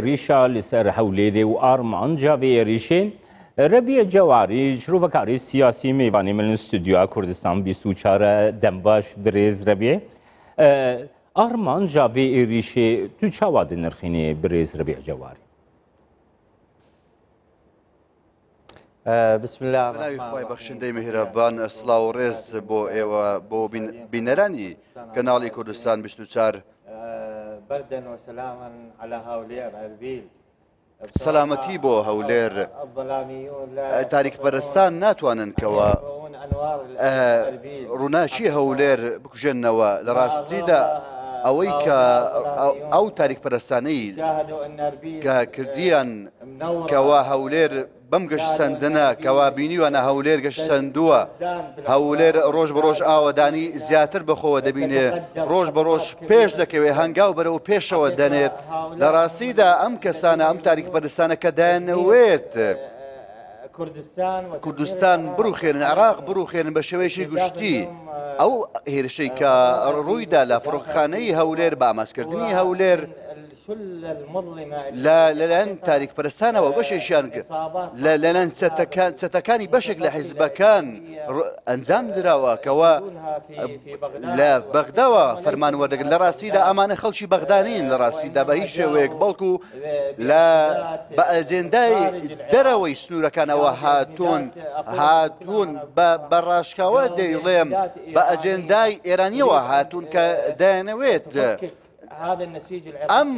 ريشا لسر حوليدي وارمان جاوي ريشين ربيع جواري شروفكاري سياسي ميواني من الاستوديو كردستان 24 دنباش بريز ربيع آرمان جاوی ریشه تو چه واد نرخینی برز ربیع جواری؟ بسم الله الرحمن الرحیم. بخشنده مهربان اصلاح و رز بو بینرانی کانالی کردستان 24 بردا وسلاما على هاولير اربيل. سلامتی بو هولیر تاریک پرستان ناتوانن کوا روناشی هولیر بکجنوا لراستی دا اوی که او تاریک پرستانی که کردیان کوا هولیر بم گەشت سندنا کەوا بینیوانە هەولێر گەشت سندووە هەولێر ڕۆژ بە ڕۆژ ئاوەدانی زیاتر بەخۆوە دەبینێ ڕۆژ بە ڕۆژ پێش دەکەوێت هەنگاو بەرەو پێشەوە دەنێت لە ڕاستیدا ئەم کەسانە ئەم تاریک پەرستانە کە دایانەوێت کوردستان بڕوخێنن عراق بڕوخێنن بە شێوەیەکی گشتی ئەو هێرشەی کە ڕوویدا لە فڕۆکخانەی هەولێر بە ئاماسکردنی هەولێر لەلایەن تاریک پەرستانەوە بەشێکیان لەلایەن چەتەکانی بەشێک لە حیزبەکان ئەنجام دراوە کەوا لە بەغداوە فەرمانوەردەگرن لە ڕاستیدا ئەمانە خەڵکی بەغدانین لە ڕاستیدا بە هیچ شێوەیەک بەڵکو بە ئەجێندای دەرەوەی سنوورەکانەوە هاتوون بە ڕاشکاوە دەیڵێم بە ئەجێندای ئێرانیەوە هاتوون کە دایانەوێت ئەم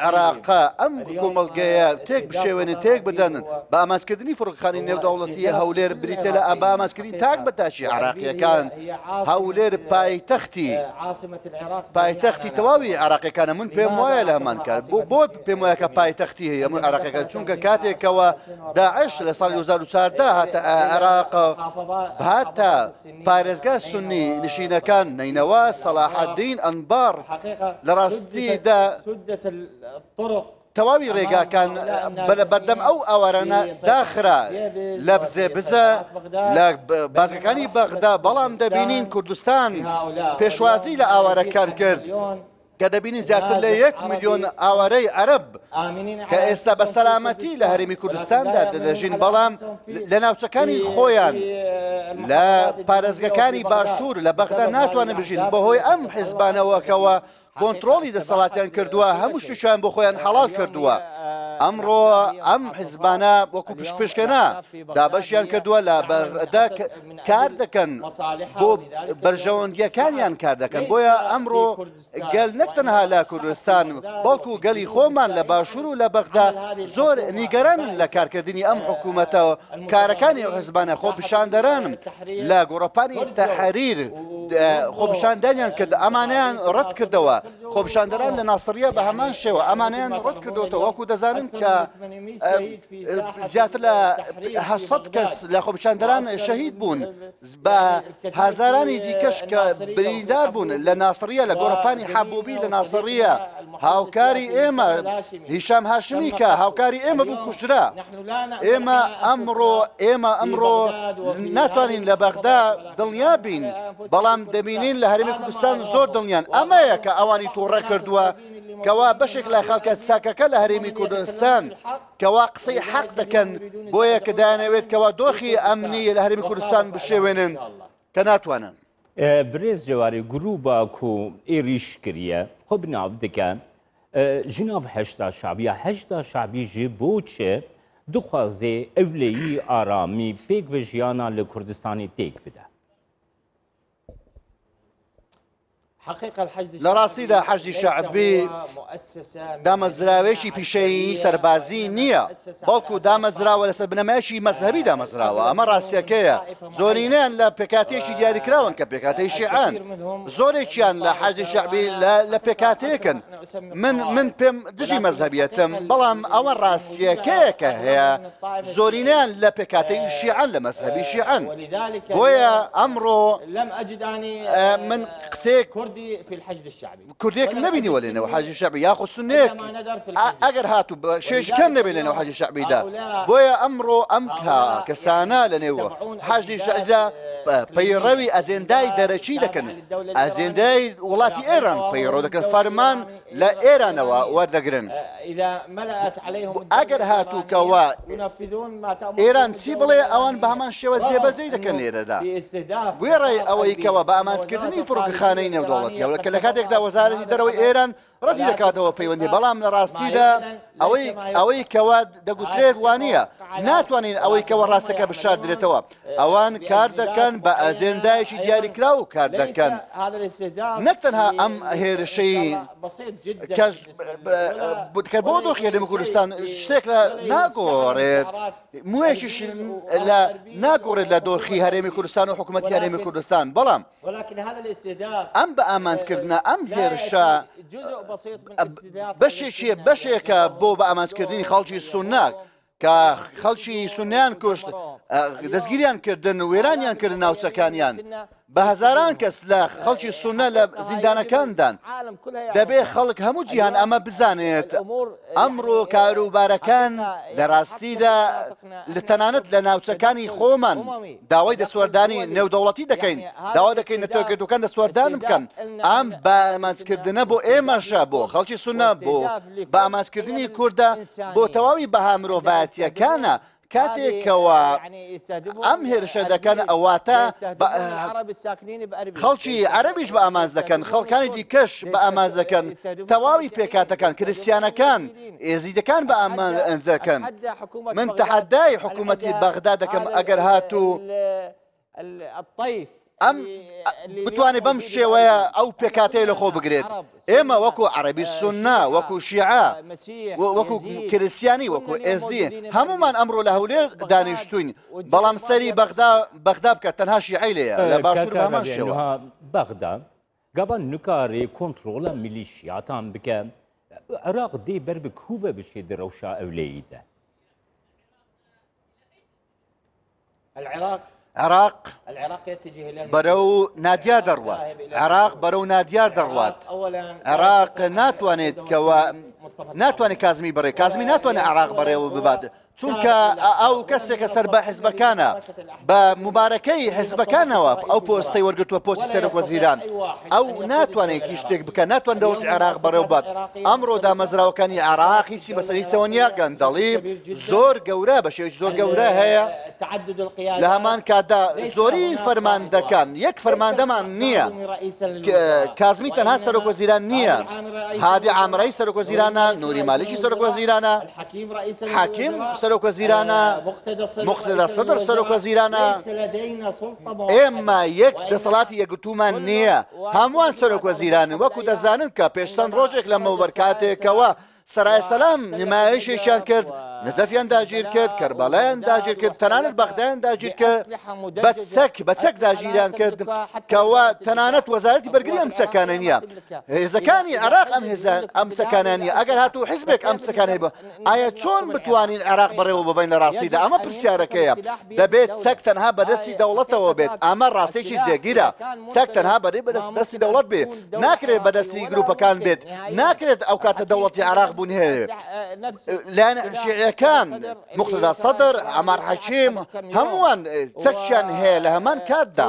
عێراقا ئەم کۆمەڵگەیە تێک بشێوێنن تێک بدەن بە ئامانجکردنی فڕۆکخانەی نێودەوڵەتیە هەولێر بریتە لە بە ئامانجکردنی تاک بەتاشی عێراقیەکان هەولێر پایتەختی تەواوی عێراقیەکانە من پێم وایە لە هەمان کات بۆ پێم وایە کە پایتەختی هەیە هەموو عێراقیەکان چونکە کاتێکەوە داعش لە ساڵی 2014 هاتە عێراق هاتە پارێزگا سونی نشینەکان نینەوا سەلاحەدین ئەنبار لە ڕاستیدا تەواوی ڕێگاکان بەردەم ئەو ئاوارانە داخرا لە بزە لە بازگەکانی بەغدا بەڵام دەبینین کوردستان پێشوازی لە ئاوارەکان کرد کە دەبینین زیاتر لە 1 ملیۆن ئاوارەی عەرەب کە ئێستا بە سەلامەتی لە هەرێمی کوردستاندا دەژین بەڵام لە ناوچەکانی خۆیان لە پارێزگەکانی باشوور لە بەغدا ناتوانن بژین بەهۆی ئەم حیزبانەوەکەوە کۆنتڕۆڵی دەسەڵاتیان کردووە هەموو شتیان بۆ خۆیان حەڵال کردووە ئەمڕۆ ئەم حیزبانە وەکو پشکپشکەنا دابەشیان کردووە لە بەغدا کار دەکەن بۆ بەرژەوەندیەکانیان کار دەکەن بۆیە ئەمڕۆ گەل نەک تەنها لە کوردستان بەڵکو گەلی خۆمان لە باشوور و لە بەغدا زۆر نیگەرانن لە کارکردنی ئەم حکوومەتەوە کارەکانی ئەو حیزبانە خۆپیشاندەرانم لە گۆڕەپانی تەحریر خۆپیشاندانیان کرد ئەمانیان ڕەت کردەوە خۆپیشاندەران لە ناسریە بە هەمان شێوە ئەمانیان ڕەت کردوەوە وەکو دەزانن کە زیاتر لە 800 کەس لە خۆپیشاندەران شەهید بوون بە هەزارانی دیکەش کە بریندار بوون لە ناسریە لە گۆڕەپانی حەبوبی لە ناسریە هاوکاری ئێمە هیشام هاشمی کە هاوکاری ئێمە بوو کوژرا ئێمە ئەمڕۆ ناتوانین لە بەغدا دڵنیا بین بەڵام دەبینین لە هەرێمی کوردستان زۆر دڵنیان ئەمەیە کە ئەوانی تووڕە کردووە کەوا بەشێک لە خەڵکە ساکەکە لە هەرێمی کوردستان کەوا قسەی حەق دەکەن بۆیە کە دایانەوێت کەوا دۆخی ئەمنی لە هەرێمی کوردستان بشێوێنن کە ناتوانن برێز جواری گروبا کو ئێریش کریە خۆ بناو دەکەن ژناو هەشتا شعبیە هەشتا شعبی ژێ بۆچێ دخوازێ ئەولەیی ئارامی پێک بە ژیانە لە کوردستانی تێک بدە لە ڕاستیدا حەشدی شەعبی دامەزراوێکی پیشەیی سەربازی نییە بەڵکو دامەزراوە لەسەر بنەمایەکی مەزهەبی دامەزراوە ئەمە ڕاستیەکەیە زۆرینیان لە پێکاتێکی دیاریکراون کە پێکاتەی شیعان زۆرێکیان لە حەشدی شەعبی لە پێکاتەیەکن من پێم دژی مەزهەبیەتم بەڵام ئەوە ڕاستیەکەیە کە هەیە زۆرینیان لە پێکاتەی شیعان لە مەزهەبی شیعان بۆیە ئەمڕۆ من قسێک في الحشد الشعبي كرديك نبيني ولا انه حاجه شعبي ياخذ سنيك اجر هاتوا شيش كان نبي لانه حاجه شعبي ده بويا امره امكها كسانا لنو حاجه شعبي پەیڕەوی ئەجێندای دەرەچی دەکەن ئەجێندای وڵاتی ئێران پەیڕۆ دەکەن فەرمان لە ئێرانەوە وەردەگرن ئەگەر هاتووکەوە ئێران چی بڵێ ئەوان بە هەمان شێوە جێبەجێ دەکەن لێرەدا گوێڕێ ئەوەی کەوە بە ئامانجکردنی فڕۆکەخانەی نێودەوڵەتیەوە کە لە کاتێکدا وەزارەتی دەرەوەی ئێران ڕەتی دەکاتەوە پەیوەندی بەڵام لە ڕاستیدا ئەوەی کەوا دەگوترێت وانە ناتوانین ئەوەی کەوە ڕاستەکە بشار درێتەوە ئەوان کار دەکەن بە ئەجێندایەکی دیاریکرا و کار دەکەن نەک تەنها ئەم هێرشەی کە بۆ دۆخی هەرێمی کوردستان شتێک لە ناگۆڕێت موێشیش ناگۆڕێت لە دۆخی هەرێمی کوردستان و حکوومەتی هەرێمی کوردستان بەڵام ئەم بە ئامانجکردنە ئەم هێرشە بەشێکە بۆ بە ئامانجکردنی خەڵکی سونناک کە خەڵکی سونیان کوشت دەستگیریان کردن و وێرانیان کردن ناوچەکانیان بە هەزاران کەس لە خەڵکی سونە لە زیندانەکاندان دەبێ خەڵک هەموو جیهان ئەمە بزانێت ئەمڕۆ کاروبارەکان لە ڕاستیدا لە تەنانەت لە ناوچەکانی خۆمان داوای دەسوەردانی نێودەوڵەتی دەکەین داوا دەکەین نەتۆکردەکان دەسوەردان بکەن ئەم بە ئامانجکردنە بۆ ئێمەشە بۆ خەڵکی سونە بۆ بە ئامانجکردنی کووردە بۆ تەواوی بەها مرۆڤایەتیەکانە کاتێکەوە ئەم هێرشە دەکەن ئەواتە خەڵکی عەرەبیش بە ئامانج دەکەن خەڵکانی دیکەش بە ئامانج دەکەن تەواوی پێکاتەکان کریستیانەکان ئێزیدەکان بە ئامانج دەکەن من تەحەدای حکوومەتی بەغدا دەکەم ئەگەر هاتوو ئەم بتوانێت بەم شێوەیە ئەو پێکاتەیە لە خۆ بگرێت ئێمە وەکو عەرەبی سوننا وەکو شیعە وەکو کریسیانی وەکو ئێزدی هەمومان ئەمڕۆ لە هەولێر دانیشتوین بەڵام سەری بەغدا بکات تەنها شیعەی لێیە لە باشوور بە هەمان شێوە بەغدا گەبان نکارێ کۆنتڕۆڵە میلیشیاتان بکە عێراق دێ بەر بە کووبە بشێ دەرەوشا ئەولەییدا عێراق بەرەو نادیار دەڕوات عێراق بەرەو نادیار دەڕوات عێراق ناتوانێت کەوە ناتوانێت کازمی بڕێ کازمی ناتوانێت عێراق بەڕێوە ببات چونکە ئەو کەسێکە سەر بە حیزبەکانە بە مبارەکەی حیزبەکانەوە ئەو پۆستەی وەرگتووە پۆستی سەرۆک وەزیران ئەو ناتوانێت شتێک بکە ناتوان دەوڵەتی عێراق بەڕێوە بات ئەمڕۆ دامەزراوەکانی عێراق هیچی بەسەریسەوە نییە گەندەڵی زۆر گەورە بە شێوەیەکی زۆر گەورە هەیە لە هەمان کاتدا زۆری فەرماندەکان یەک فەرماندەمان نییە کازمی تەنها سەرۆک وەزیران نییە هادی عامرەی سەرۆک وەزیرانە نووری مالیکی سەرۆک وەزیرانە حەکیم سەرۆک وەزیرانە مقتەدا سەدر سەرۆک وەزیرانە ئێمە یەک دەسەڵاتی یەکگرتوومان نییە هەمووان سەرۆک وەزیرانن وەکو دەزانن کە پێشتەن ڕۆژێک لە مەوبەر کاتێکەوە سەرای سەلام نمایشێکیان کرد نەزەفیان داگیر کرد کەربەڵایان داگیر کرد تەنانەت بەغدایان داگیر کرد بە چەک داگیریان کرد کەوا تەنانەت وەزارەتی بەرگری ئەم چەکانە نییە هێزەکانی عێراق ئەم چەکانە نییە ئەگەر هاتوو حیزبێک ئەم چەکانەی بە ئایا چۆن بتوانین عێراق بەڕێوە ببین لە ڕاستیدا ئەمە پرسیارەکەیە دەبێت چەک تەنها بەدەستی دەوڵەتەوە بێت ئەمە ڕاستێکی جێگیرە چەک تەنها بەدەستی دەوڵەت بێت ناکرێت بەدەستی گروپەکان بێت ناکرێت ئەو کاتە دەوڵەتی عێراق بوون هەیە لایەن شیعیەکان مقتەدا سەدر عەمار حەکیم هەمووان چەکیان هەیە لە هەمان کاتدا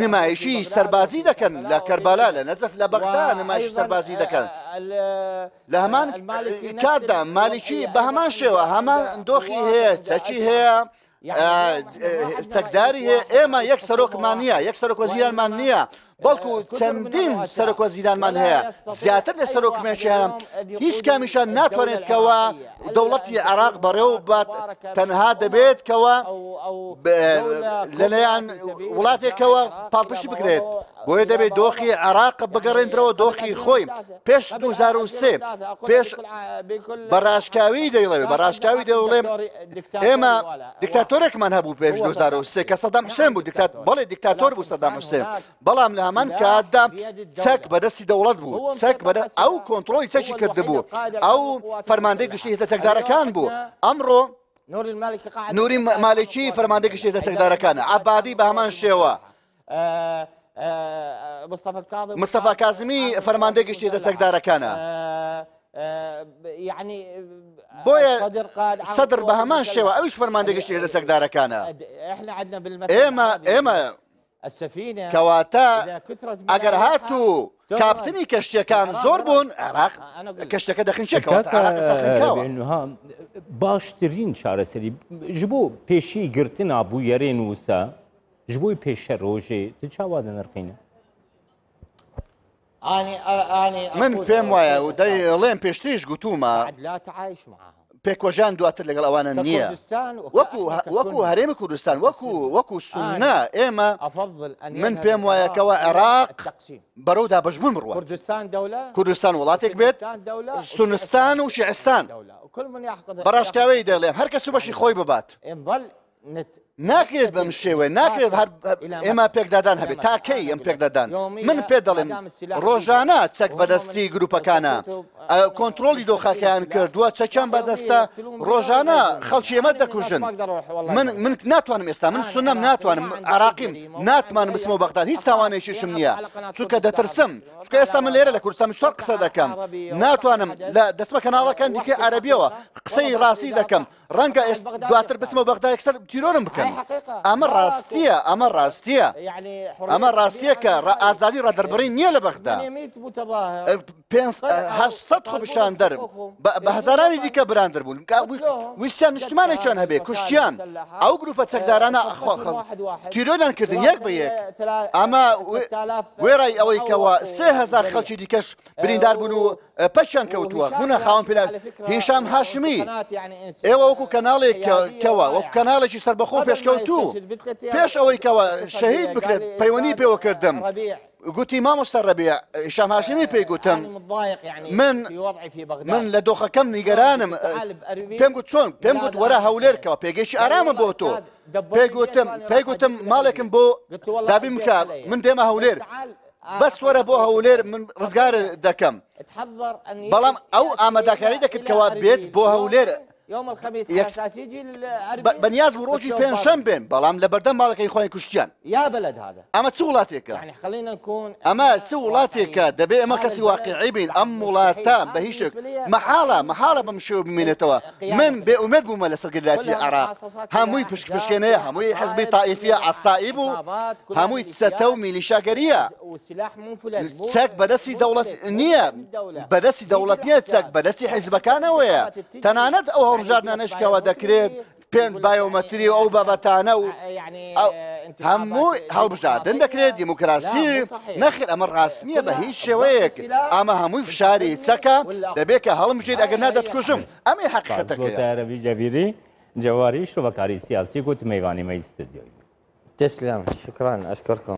نمایشی سەربازی دەکەن لە کەربەلا لە نەجەف لە بەغدا نمایشی سەربازی دەکەن لە هەمان کاتدا مالیکی بە هەمان شێوە هەمان دۆخی هەیە چەکی هەیە چەکداری هەیە ئێمە یەک سەرۆکمان نییە یەک سەرۆک وەزیرانمان نییە بەڵکو چەندین سەرۆک وەزیرانمان هەیە زیاتر لە سەرۆکمێکیانم هیچ کامیشان ناتوانێت کەوە دەوڵەتی عێراق بەڕێوە بات تەنها دەبێت کەوە لەلایەن وڵاتێکەوە پاڵپشتی بکرێت بۆیە دەبێت دۆخی عێراق بگەڕێنرەوە دۆخی خۆی پێش 2003 پێش بەڕاشکاوی دەیڵێ بەڕاشکاوی دەوڵێم ئێمە دیکتاتۆرێکمان هەبوو پێش 2003 کە سەدام حوسێن بوو بەڵێ دیکتاتۆر بوو سەدام حوسێن بەڵام لە هەمان کاتدا چەک بەدەستی دەوڵەت بوو چەک ئەو کۆنتڕۆلی چەکی کردبوو ئەو فەرماندەی گشتی هێزە چەکدارەکان بوو ئەمڕۆ نووری مالیکی فەرماندەی گشتی هێزە چەکدارەکانە عەبادی بە هەمان شێوە مستەفا کازمی فەرماندەی گشتی هێزە چەکدارەکانە يعني بۆیە سەدر بە هەمان شێوە ئەویش فەرماندەیەکی لە سەردارەکانە ئێمە کەواتە ئەگەر هاتوو کاپتنی کەشتیەکان زۆر بوون عێراق کەشتەکە دەخینچێکەوە باشترین چارەسەری ji bo pêşî girtina bûyerên wisa ji bo pêşe rojê tu çawa dinirxîne من پێم وایە و دەڵێم پێشتریش گوتومە پێکۆژان دواتر لەگەڵ ئەوانە نییە وەکو هەرێمی کوردستان وەکو سونە ئێمە من پێم وایەکەوە عێراق بەرەو دابەشبوون بڕوە کوردستان وڵاتێک بێت سونستان و شیعستان بەڕاشکاوەی دەڵێم هەر کەس بەشی خۆی ببات ناکرێت بەم شێوێ ناکرێت ئێمە پێکدادان هەبێت تاکەی ئەم پێکدادان من پێ دەڵێم ڕۆژانە چەک بەدەستی گروپەکانە کۆنتترۆلی دۆخەکەیان کردووە چەکیان بەدەستە ڕۆژانە خەڵکی ئێمە دەکوژن من ناتوانم ئێستا من سونەم ناتوانم عراقیم ناتوانم بسمەوە بەغداد هیچ تاوانێکیشم نییە چونکە دەترسم چونکە ئێستا من لێرە لە کوردستان زۆر قسە دەکەم ناتوانم لە دەستمە کەناڵەکان دیکە عەرەبیەوە قسەی ڕاستی دەکەم ڕەنگە دواتر بسمەوە بەغداد یەکسەر تیرۆرم بکەن ئەمە ڕاستیە ئەمە ڕاستیە کە ئازادی ڕادەربڕین نییە لە بەغدا 800 خۆ پیشان دەر بە هەزارانی دیکە براندر بوون ویسیان نیشتمانێکیان هەبێ کوشتیان ئەو گروپە چەکدارانە تیرۆدان کردن یەک بە یەک ئەمە وێڕای ئەوەی کەەوە 3000 خەڵکی دیکەش بریندار بوون و پەچیان کەوتووە بوونە خاوەن پێلا هیشام هاشمی ئێوە وەکو کەناڵێکەوە وەکو کەناڵێکی سەربەخۆ پێشکەوتوو پێش ئەوەی کەەوە شەهید بکرێت پەیوەندی پێوە کردم گوتی مامۆستا ڕەبیع هیشام هاشمی پێی گوتم من لە دۆخەکەم نیگەرانم پێم گوت چۆن پێم گوت وەرە هەولێرکەوە پێگەشی ئارامە بۆ تۆ پێی گوتم ماڵێکم بۆ دابی بکە من دێمە هەولێر بەس وەرە بۆ هەولێر من ڕزگارە دەکەم بەڵام ئەو ئامادەکاری دەکرد کەوا بێت بۆ هەولێر بەنیاز بوو ڕۆژی پێنجشەم بێن بەڵام لە بەردەم ماڵەکەی خۆیان کوشتیان ئەمە چ وڵاتێکە ئەمە چ وڵاتێکە دەبێت ئەمە کەسی واقعی بین ئەم وڵاتە بە هیچێک مەحاڵە بەم شێوە بمێنێتەوە من بێئومێد بوومە لە سەرگرداتی عێراق هەمووی پشکێنەیە هەمووی حزبی تائیفیە عەسایی بوو هەمووی چەتە و میلیشاگەریە چەک بەدەستی دەوڵەت نییە بەدەستی دەوڵەت نییە چەک بەدەستی حیزبەکانەوەیە تەنانەت ئەو هەڵبژاردنانەشکەوە دەکرێت پێنج بایۆمەتری و ئەو بابەتانە و هەموو هەڵبژاردن دەکرێت دیموکراسی نەخێر ئەمە ڕاست نییە بە هیچ شێوەیەک ئەمە هەمووی فشاری چەکە دەبێت کە هەڵمژێت ئەگەر نادەتکوژم ئەمێ حقیقەتەکەی جەویری جەواری شرۆڤەکاری سیاسی گوت مەیوانی مەی ستودیۆی تسلم شكرا اشكركم